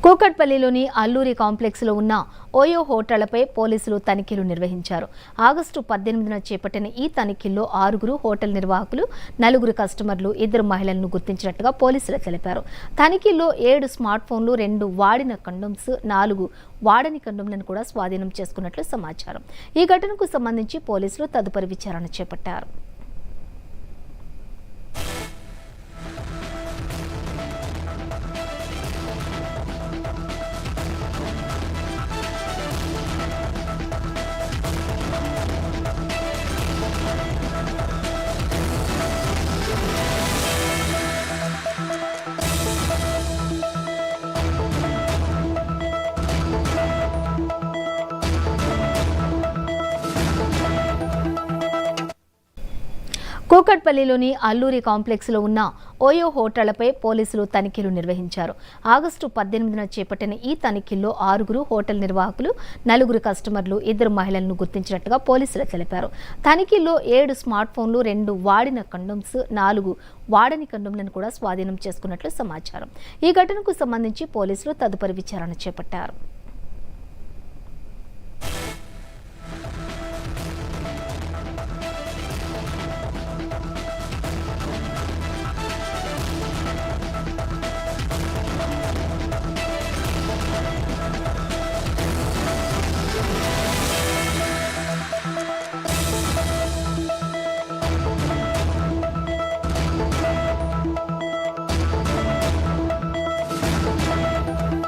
కూకట్పల్లిలోని అల్లూరి కాంప్లెక్స్లో ఉన్న ఓయో హోటళ్లపై పోలీసులు తనిఖీలు నిర్వహించారు. ఆగస్టు 18న చేపట్టిన ఈ తనిఖీల్లో 6 హోటల్ నిర్వాహకులు, 4 కస్టమర్లు, 2 మహిళలను గుర్తించినట్టుగా పోలీసులు తెలిపారు. తనిఖీల్లో 7 స్మార్ట్ ఫోన్లు, 2 వాడిన కండోమ్స్, 4 వాడని కండోమ్లను కూడా స్వాధీనం చేసుకున్నట్లు సమాచారం. ఈ ఘటనకు సంబంధించి పోలీసులు తదుపరి విచారణ చేపట్టారు. కూకట్పల్లిలోని అల్లూరి కాంప్లెక్స్లో ఉన్న ఓయో హోటళ్లపై పోలీసులు తనిఖీలు నిర్వహించారు. ఆగస్టు 18న చేపట్టిన ఈ తనిఖీల్లో 6 హోటల్ నిర్వాహకులు, 4 కస్టమర్లు, 2 మహిళలను గుర్తించినట్టుగా పోలీసులు తెలిపారు. తనిఖీల్లో 7 స్మార్ట్ ఫోన్లు, 2 వాడిన కండోమ్స్, 4 వాడని కండోమ్లను కూడా స్వాధీనం చేసుకున్నట్లు సమాచారం. ఈ ఘటనకు సంబంధించి పోలీసులు తదుపరి విచారణ చేపట్టారు.